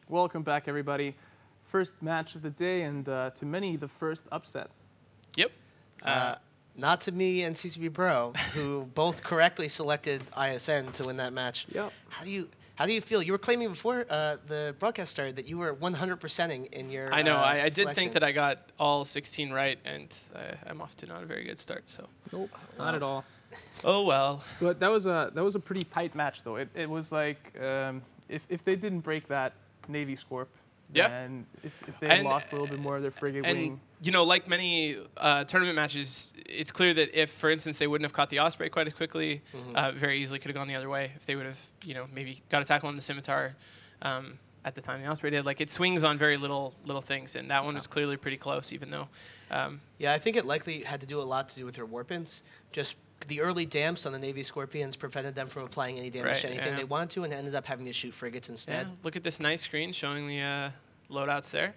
Welcome back, everybody. First match of the day, and to many, the first upset. Yep. Not to me and CCP Pro, who both correctly selected ISN to win that match. Yep. How do you feel? You were claiming before the broadcast started that you were 100%ing in your I know. I did selection. think that I got all 16 right, and I'm off to not a very good start. So. Nope, not at all. Oh well. But that was a pretty tight match, though. It was like if they didn't break that Navy Scorp, and if they had lost a little bit more of their frigate wing. You know, like many tournament matches, it's clear that if, for instance, they wouldn't have caught the Osprey quite as quickly, very easily could have gone the other way. If they would have, maybe got a tackle on the Scimitar at the time the Osprey did. Like, it swings on very little things, and that one was clearly pretty close, even though. Yeah, I think it likely had to do a lot to do with her warpins. Just the early damps on the Navy Scorpions prevented them from applying any damage to anything they wanted to, and ended up having to shoot frigates instead. Yeah, look at this nice screen showing the loadouts there.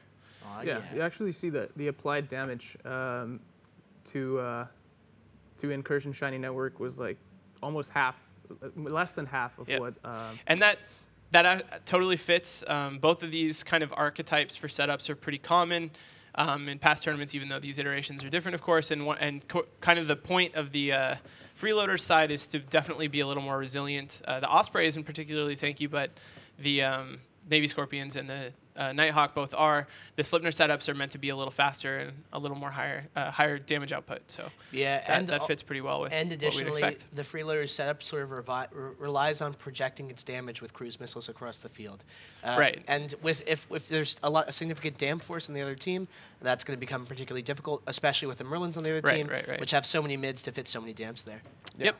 Yeah, you actually see the applied damage to Incursion Shiny Network was like almost half, less than half of what. And that totally fits. Both of these kind of archetypes for setups are pretty common in past tournaments, even though these iterations are different, of course. And kind of the point of the freeloader side is to definitely be a little more resilient. The Osprey isn't particularly tanky, but the Navy Scorpions and the Nighthawk both are. The Slipner setups are meant to be a little faster and a little more higher damage output. So that fits pretty well with what we'd additionally, expect. the freeloader setup sort of relies on projecting its damage with cruise missiles across the field. Right. And if there's a significant damp force on the other team, that's going to become particularly difficult, especially with the Merlins on the other team, which have so many mids to fit so many damps there. Yep.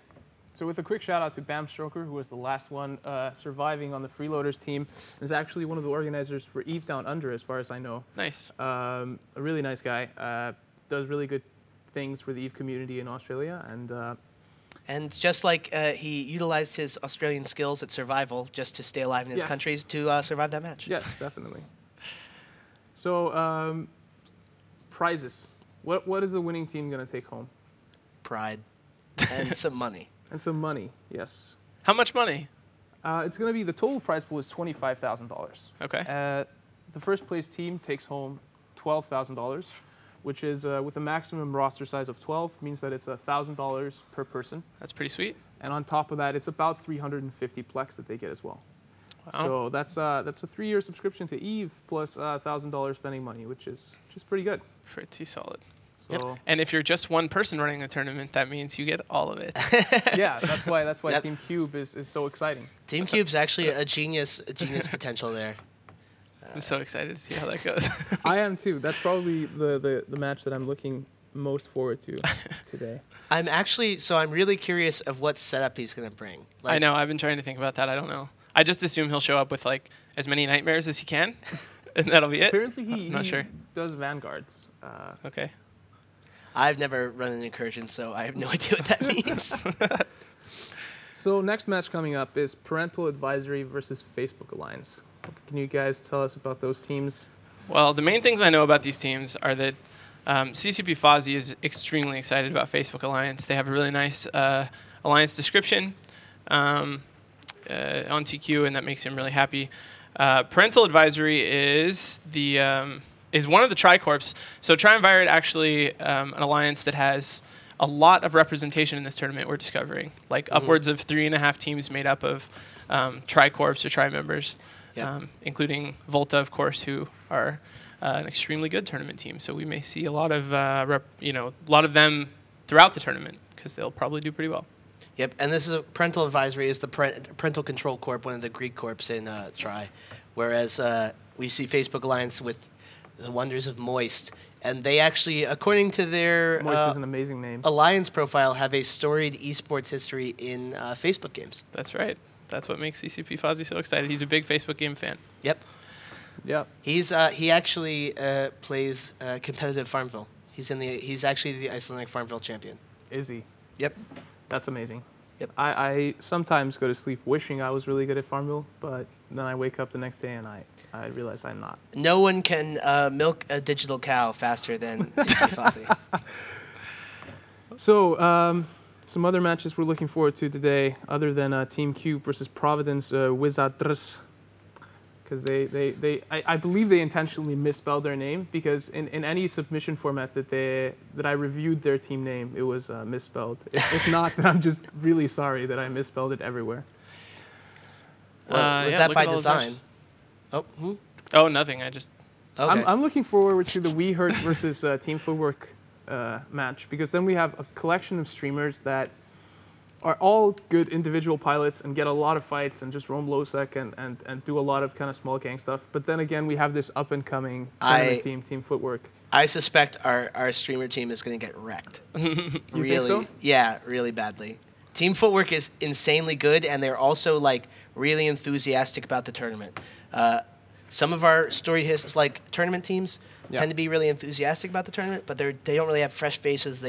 So with a quick shout out to Bam Stroker, who was the last one surviving on the Freeloaders team, is actually one of the organizers for Eve Down Under, as far as I know. Nice. A really nice guy. Does really good things for the Eve community in Australia, and just like he utilized his Australian skills at survival just to stay alive in his countries to survive that match. Yes, definitely. So prizes. What is the winning team going to take home? Pride and some money. And some money, yes. How much money? It's going to be, the total prize pool is $25,000. Okay. The first place team takes home $12,000, which is with a maximum roster size of 12, means that it's $1,000 per person. That's pretty sweet. And on top of that, it's about 350 plex that they get as well. Wow. So that's a 3-year subscription to Eve plus $1,000 spending money, which is pretty good. Pretty solid. So and if you're just one person running the tournament, that means you get all of it. Yeah, that's why Team Cube is so exciting. Team Cube's actually a genius potential there. I'm so excited to see how that goes. I am too. That's probably the match that I'm looking most forward to today. I'm really curious of what setup he's going to bring. I know. I've been trying to think about that. I don't know. I just assume he'll show up with like as many nightmares as he can, and that'll be it. Apparently, he not sure. does vanguards. Okay. I've never run an incursion, so I have no idea what that means. So next match coming up is Parental Advisory versus Facebook Alliance. Can you guys tell us about those teams? Well, the main things I know about these teams are that CCP Fozzie is extremely excited about Facebook Alliance. They have a really nice alliance description on TQ, and that makes him really happy. Parental Advisory is is one of the Tricorps. So Triumvirate actually an alliance that has a lot of representation in this tournament we're discovering. Like upwards of 3.5 teams made up of Tricorps or Tri-members, including Volta, of course, who are an extremely good tournament team. So we may see a lot of a lot of them throughout the tournament because they'll probably do pretty well. Yep, and this is Parental Advisory is the Parental Control Corp, one of the Greek corps in Tri, whereas we see Facebook Alliance with the wonders of Moist, and they actually, according to their Moist is an amazing name. Alliance profile, have a storied esports history in Facebook games. That's right. That's what makes CCP Fozzie so excited. He's a big Facebook game fan. Yep. Yep. He actually plays competitive Farmville. He's actually the Icelandic Farmville champion. Is he? Yep. That's amazing. Yep. I sometimes go to sleep wishing I was really good at Farmville, but then I wake up the next day and I realize I'm not. No one can milk a digital cow faster than CCP Fozzie. So, some other matches we're looking forward to today, other than Team Cube versus Providence Wizarders. because I believe they intentionally misspelled their name, because in any submission format that I reviewed their team name, it was misspelled. If not, then I'm just really sorry that I misspelled it everywhere. Well, was yeah, that look by at all those design? matches. Oh, Oh, nothing. I just okay. I'm looking forward to the We Hurt versus Team Footwork match, because then we have a collection of streamers that are all good individual pilots and get a lot of fights and just roam low sec and do a lot of kind of small gang stuff. But then again, we have this up and coming tournament team, Team Footwork. I suspect our streamer team is going to get wrecked. Think so? Yeah, really badly. Team Footwork is insanely good, and they're also like really enthusiastic about the tournament. Some of our tournament teams tend to be really enthusiastic about the tournament, but they don't really have fresh faces.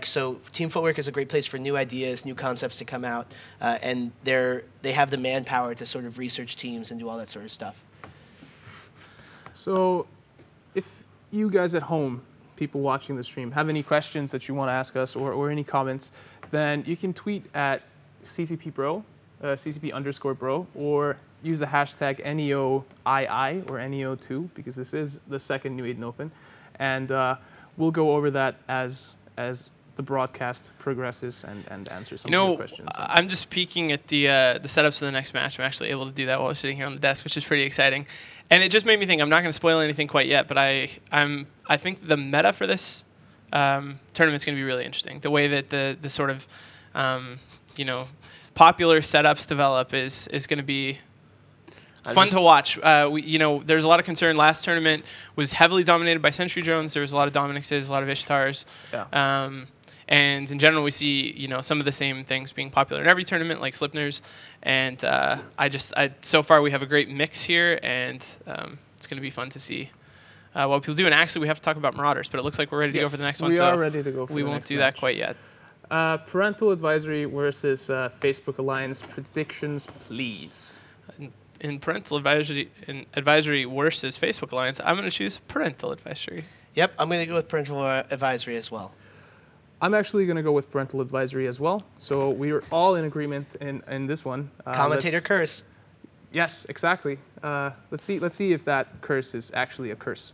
So Team Footwork is a great place for new ideas, new concepts to come out, and they have the manpower to sort of research teams and do all that sort of stuff. So, if you guys at home, people watching the stream, have any questions that you want to ask us or any comments, then you can tweet at CCPBro, CCP_bro, or use the hashtag NEOII or NEO2, because this is the second New Eden Open, and we'll go over that as the broadcast progresses and answer some of your questions. I'm just peeking at the setups for the next match. I'm actually able to do that while sitting here on the desk, which is pretty exciting. And it just made me think, I'm not going to spoil anything quite yet, but I think the meta for this tournament is going to be really interesting. The way that the sort of popular setups develop is going to be fun to watch. There's a lot of concern. Last tournament was heavily dominated by Sentry Drones. There was a lot of Dominixes, a lot of Ishtars. Yeah. And in general, we see some of the same things being popular in every tournament, like Slipners. And so far we have a great mix here, and it's going to be fun to see what people do. And actually, we have to talk about Marauders, but it looks like we're ready to go for the next one. We are ready to go for the next one. We won't do that quite yet. Parental advisory versus Facebook Alliance predictions, please. In parental advisory versus Facebook Alliance, I'm going to choose parental advisory. Yep, I'm going to go with parental advisory as well. I'm actually going to go with parental advisory as well. So we are all in agreement in this one. Commentator curse. Yes, exactly. Let's see if that curse is actually a curse.